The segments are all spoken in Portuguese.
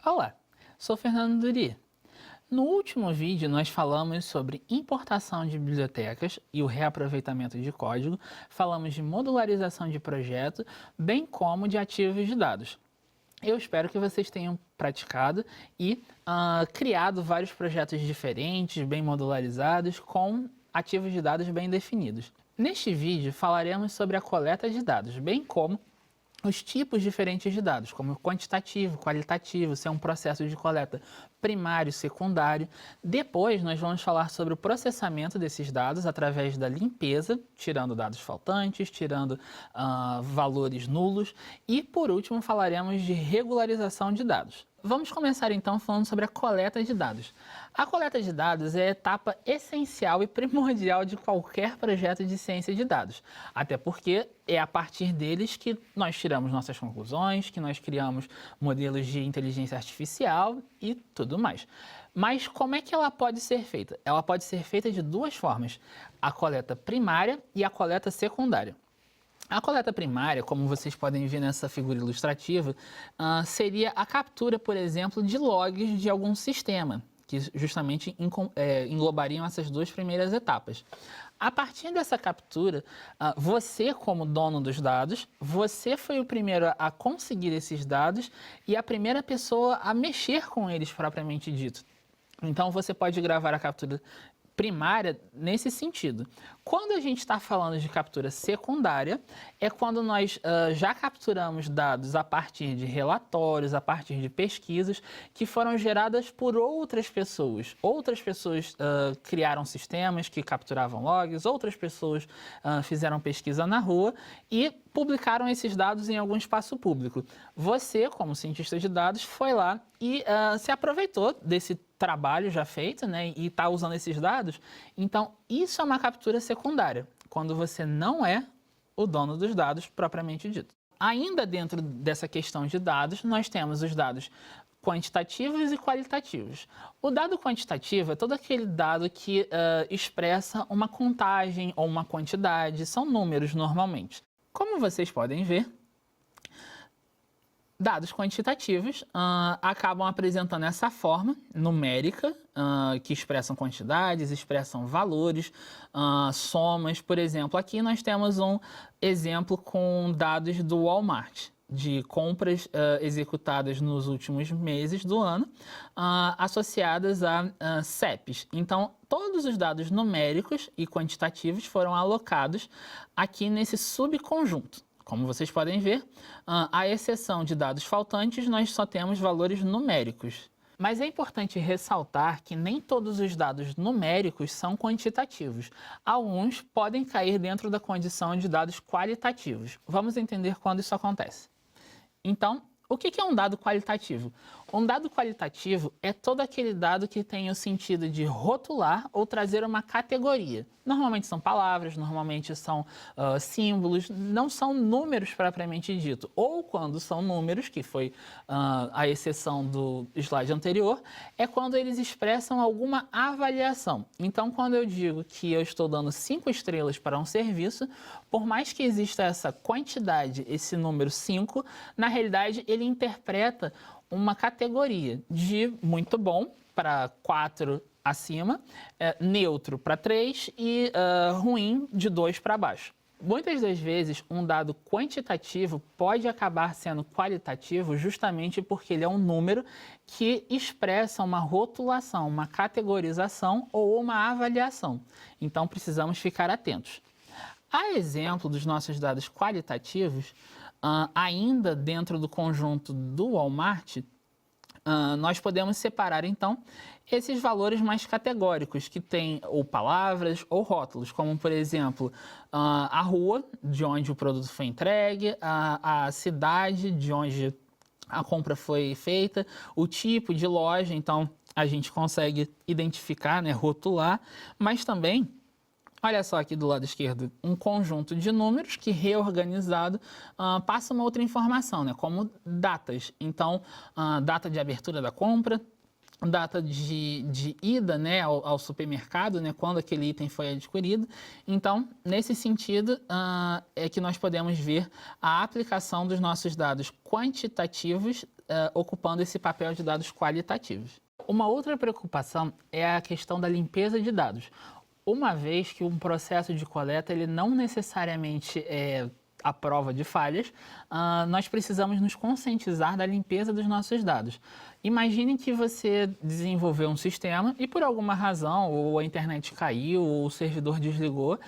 Olá, sou Fernando Duri. No último vídeo, nós falamos sobre importação de bibliotecas e o reaproveitamento de código, falamos de modularização de projeto, bem como de ativos de dados. Eu espero que vocês tenham praticado e criado vários projetos diferentes, bem modularizados, com ativos de dados bem definidos. Neste vídeo, falaremos sobre a coleta de dados, bem como os tipos diferentes de dados, como quantitativo, qualitativo, se é um processo de coleta primário, secundário. Depois, nós vamos falar sobre o processamento desses dados através da limpeza, tirando dados faltantes, tirando valores nulos. E, por último, falaremos de regularização de dados. Vamos começar então falando sobre a coleta de dados. A coleta de dados é a etapa essencial e primordial de qualquer projeto de ciência de dados, até porque é a partir deles que nós tiramos nossas conclusões, que nós criamos modelos de inteligência artificial e tudo mais. Mas como é que ela pode ser feita? Ela pode ser feita de duas formas, a coleta primária e a coleta secundária. A coleta primária, como vocês podem ver nessa figura ilustrativa, seria a captura, por exemplo, de logs de algum sistema, que justamente englobariam essas duas primeiras etapas. A partir dessa captura, você, como dono dos dados, você foi o primeiro a conseguir esses dados e a primeira pessoa a mexer com eles propriamente dito. Então, você pode gravar a captura primária nesse sentido. Quando a gente está falando de captura secundária, é quando nós já capturamos dados a partir de relatórios, a partir de pesquisas que foram geradas por outras pessoas. Outras pessoas criaram sistemas que capturavam logs, outras pessoas fizeram pesquisa na rua e publicaram esses dados em algum espaço público. Você, como cientista de dados, foi lá e se aproveitou desse trabalho já feito, né, e está usando esses dados. Então, isso é uma captura secundária, quando você não é o dono dos dados propriamente dito. Ainda dentro dessa questão de dados, nós temos os dados quantitativos e qualitativos. O dado quantitativo é todo aquele dado que expressa uma contagem ou uma quantidade, são números normalmente. Como vocês podem ver, dados quantitativos acabam apresentando essa forma numérica, que expressam quantidades, expressam valores, somas. Por exemplo, aqui nós temos um exemplo com dados do Walmart, de compras executadas nos últimos meses do ano, associadas a CEPs. Então, todos os dados numéricos e quantitativos foram alocados aqui nesse subconjunto. Como vocês podem ver, à exceção de dados faltantes, nós só temos valores numéricos. Mas é importante ressaltar que nem todos os dados numéricos são quantitativos. Alguns podem cair dentro da condição de dados qualitativos. Vamos entender quando isso acontece. Então, o que é um dado qualitativo? Um dado qualitativo é todo aquele dado que tem o sentido de rotular ou trazer uma categoria. Normalmente são palavras, normalmente são símbolos, não são números propriamente dito. Ou quando são números, que foi a exceção do slide anterior, é quando eles expressam alguma avaliação. Então, quando eu digo que eu estou dando 5 estrelas para um serviço, por mais que exista essa quantidade, esse número 5, na realidade ele interpreta uma categoria de muito bom para 4 acima, neutro para 3 e ruim de 2 para baixo. Muitas das vezes, um dado quantitativo pode acabar sendo qualitativo justamente porque ele é um número que expressa uma rotulação, uma categorização ou uma avaliação. Então, precisamos ficar atentos. A exemplo dos nossos dados qualitativos, ainda dentro do conjunto do Walmart, nós podemos separar, então, esses valores mais categóricos, que têm ou palavras ou rótulos, como, por exemplo, a rua de onde o produto foi entregue, a cidade de onde a compra foi feita, o tipo de loja, então a gente consegue identificar, né, rotular, mas também, olha só aqui do lado esquerdo, um conjunto de números que, reorganizado, passa uma outra informação, né, como datas. Então, data de abertura da compra, data de ida, né, ao supermercado, né, quando aquele item foi adquirido. Então, nesse sentido, é que nós podemos ver a aplicação dos nossos dados quantitativos ocupando esse papel de dados qualitativos. Uma outra preocupação é a questão da limpeza de dados. Uma vez que um processo de coleta ele não necessariamente é a prova de falhas, nós precisamos nos conscientizar da limpeza dos nossos dados. Imagine que você desenvolveu um sistema e por alguma razão, ou a internet caiu, ou o servidor desligou,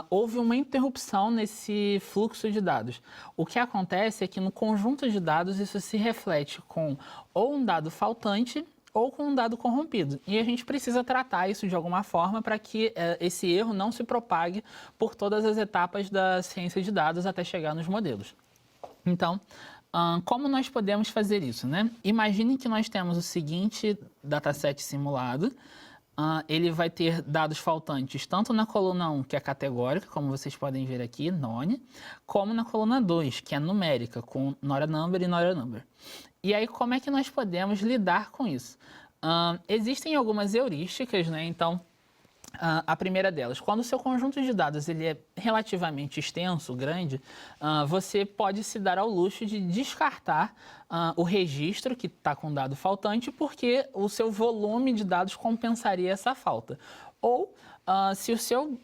houve uma interrupção nesse fluxo de dados. O que acontece é que no conjunto de dados isso se reflete com ou um dado faltante, ou com um dado corrompido. E a gente precisa tratar isso de alguma forma para que esse erro não se propague por todas as etapas da ciência de dados até chegar nos modelos. Então, como nós podemos fazer isso, né? Imagine que nós temos o seguinte dataset simulado. Ele vai ter dados faltantes tanto na coluna 1, que é categórica, como vocês podem ver aqui, none, como na coluna 2, que é numérica, com Nora Number e Nora Number. E aí, como é que nós podemos lidar com isso? Existem algumas heurísticas, né? Então, a primeira delas, quando o seu conjunto de dados ele é relativamente extenso, grande, você pode se dar ao luxo de descartar o registro que está com dado faltante, porque o seu volume de dados compensaria essa falta. Ou, se o seu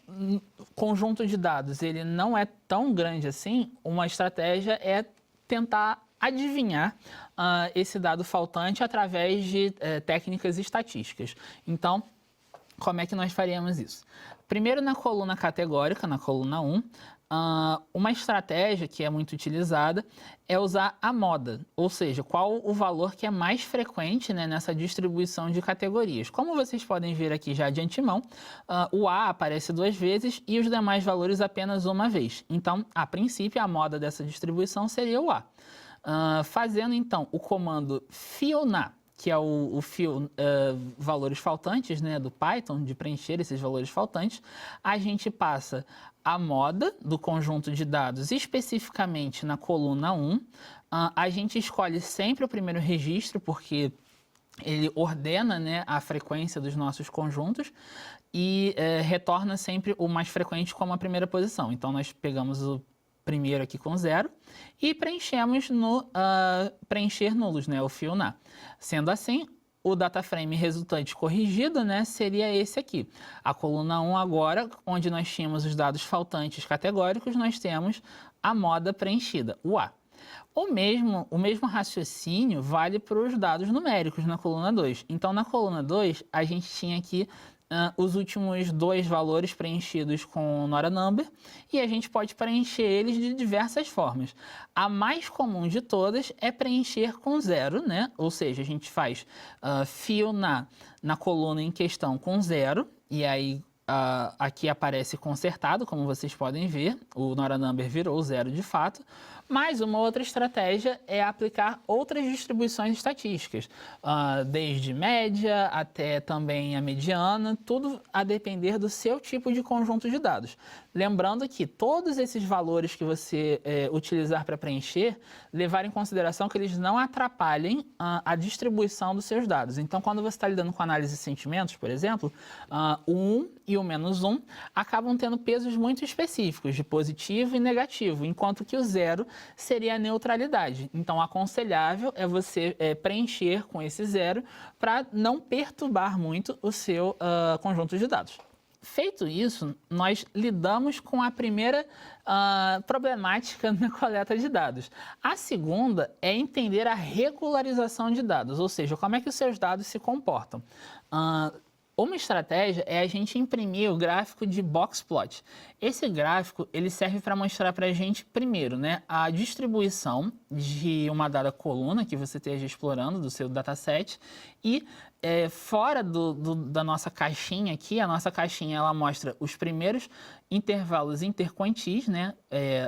conjunto de dados ele não é tão grande assim, uma estratégia é tentar adivinhar esse dado faltante através de técnicas estatísticas. Então, como é que nós faríamos isso? Primeiro, na coluna categórica, na coluna 1, uma estratégia que é muito utilizada é usar a moda, ou seja, qual o valor que é mais frequente, né, nessa distribuição de categorias. Como vocês podem ver aqui já de antemão, o A aparece 2 vezes e os demais valores apenas uma vez. Então, a princípio, a moda dessa distribuição seria o A. Fazendo, então, o comando fioNA, que é o fio valores faltantes, né, do Python, de preencher esses valores faltantes, a gente passa a moda do conjunto de dados, especificamente na coluna 1. A gente escolhe sempre o primeiro registro, porque ele ordena, né, a frequência dos nossos conjuntos e retorna sempre o mais frequente como a primeira posição. Então, nós pegamos o primeiro aqui com 0 e preenchemos no preencher nulos, né, o fioNA. Sendo assim, o data frame resultante corrigido, né, seria esse aqui. A coluna 1 agora, onde nós tínhamos os dados faltantes categóricos, nós temos a moda preenchida, o A. O mesmo raciocínio vale para os dados numéricos na coluna 2. Então, na coluna 2, a gente tinha aqui os últimos 2 valores preenchidos com Nora Number e a gente pode preencher eles de diversas formas. A mais comum de todas é preencher com 0, né? Ou seja, a gente faz fioNA na coluna em questão com 0 e aí aqui aparece consertado, como vocês podem ver, o Nora Number virou 0 de fato. Mas uma outra estratégia é aplicar outras distribuições estatísticas, desde média até também a mediana, tudo a depender do seu tipo de conjunto de dados. Lembrando que todos esses valores que você utilizar para preencher, levar em consideração que eles não atrapalhem a distribuição dos seus dados. Então, quando você está lidando com análise de sentimentos, por exemplo, o 1 e o -1 acabam tendo pesos muito específicos, de positivo e negativo, enquanto que o 0 seria a neutralidade. Então, aconselhável é você preencher com esse 0 para não perturbar muito o seu conjunto de dados. Feito isso, nós lidamos com a primeira problemática na coleta de dados. A segunda é entender a regularização de dados, ou seja, como é que os seus dados se comportam. Uma estratégia é a gente imprimir o gráfico de boxplot. Esse gráfico ele serve para mostrar para a gente, primeiro, né, a distribuição de uma dada coluna que você esteja explorando do seu dataset e fora da nossa caixinha aqui, a nossa caixinha ela mostra os primeiros intervalos interquantis, né,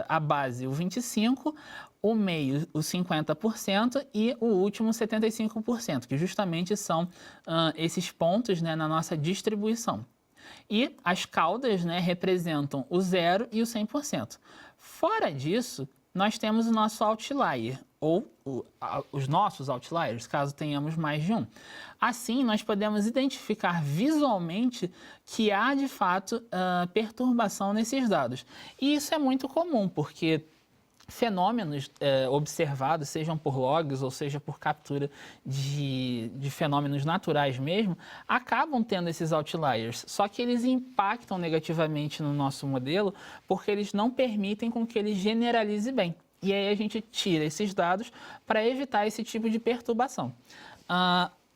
a base o 25%, o meio o 50% e o último 75%, que justamente são esses pontos, né, na nossa distribuição. E as caudas, né, representam o 0 e o 100%. Fora disso, nós temos o nosso outlier, ou os nossos outliers, caso tenhamos mais de um. Assim, nós podemos identificar visualmente que há, de fato, perturbação nesses dados. E isso é muito comum, porque fenômenos observados, sejam por logs ou seja por captura de fenômenos naturais mesmo, acabam tendo esses outliers, só que eles impactam negativamente no nosso modelo porque eles não permitem com que ele generalize bem. E aí a gente tira esses dados para evitar esse tipo de perturbação.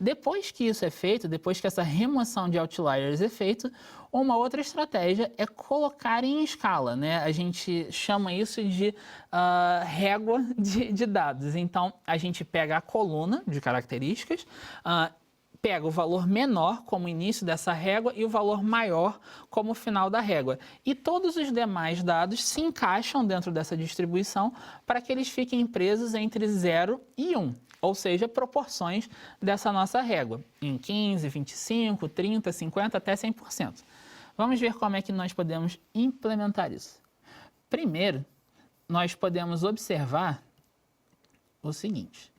Depois que isso é feito, depois que essa remoção de outliers é feita, uma outra estratégia é colocar em escala, né? A gente chama isso de régua de dados. Então, a gente pega a coluna de características, pega o valor menor como início dessa régua e o valor maior como final da régua. E todos os demais dados se encaixam dentro dessa distribuição para que eles fiquem presos entre 0 e 1. Ou seja, proporções dessa nossa régua, em 15, 25, 30, 50, até 100%. Vamos ver como é que nós podemos implementar isso. Primeiro, nós podemos observar o seguinte.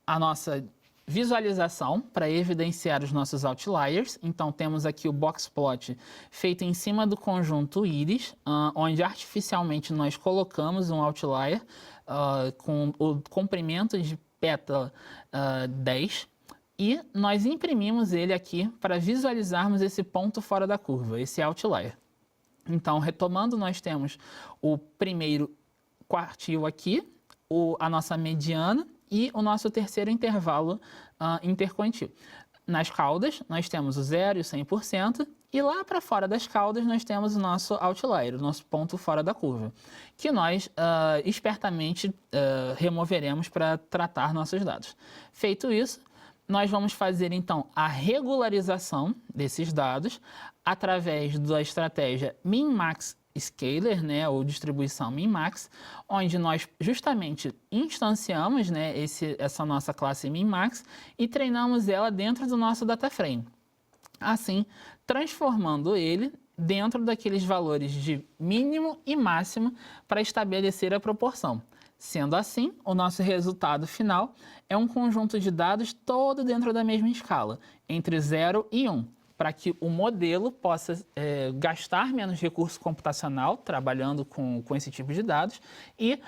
A nossa visualização para evidenciar os nossos outliers. Então, temos aqui o boxplot feito em cima do conjunto íris, onde artificialmente nós colocamos um outlier com o comprimento de pétala 10 e nós imprimimos ele aqui para visualizarmos esse ponto fora da curva, esse outlier. Então, retomando, nós temos o primeiro quartil aqui, a nossa mediana e o nosso terceiro intervalo interquantil. Nas caudas, nós temos o 0 e o 100%, e lá para fora das caudas nós temos o nosso outlier, o nosso ponto fora da curva, que nós espertamente removeremos para tratar nossos dados. Feito isso, nós vamos fazer então a regularização desses dados através da estratégia min-max scaler, né, ou distribuição min-max, onde nós justamente instanciamos, né, essa nossa classe min-max e treinamos ela dentro do nosso data frame. Assim, transformando ele dentro daqueles valores de mínimo e máximo para estabelecer a proporção. Sendo assim, o nosso resultado final é um conjunto de dados todo dentro da mesma escala, entre 0 e 1. Para que o modelo possa gastar menos recurso computacional trabalhando com esse tipo de dados e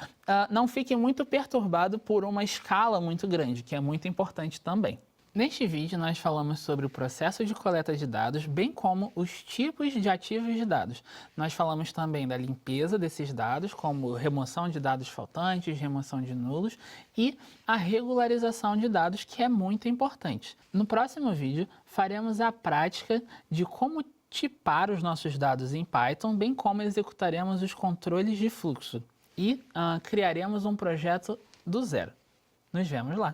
não fique muito perturbado por uma escala muito grande, que é muito importante também. Neste vídeo, nós falamos sobre o processo de coleta de dados, bem como os tipos de ativos de dados. Nós falamos também da limpeza desses dados, como remoção de dados faltantes, remoção de nulos e a regularização de dados, que é muito importante. No próximo vídeo, faremos a prática de como tipar os nossos dados em Python, bem como executaremos os controles de fluxo e criaremos um projeto do zero. Nos vemos lá!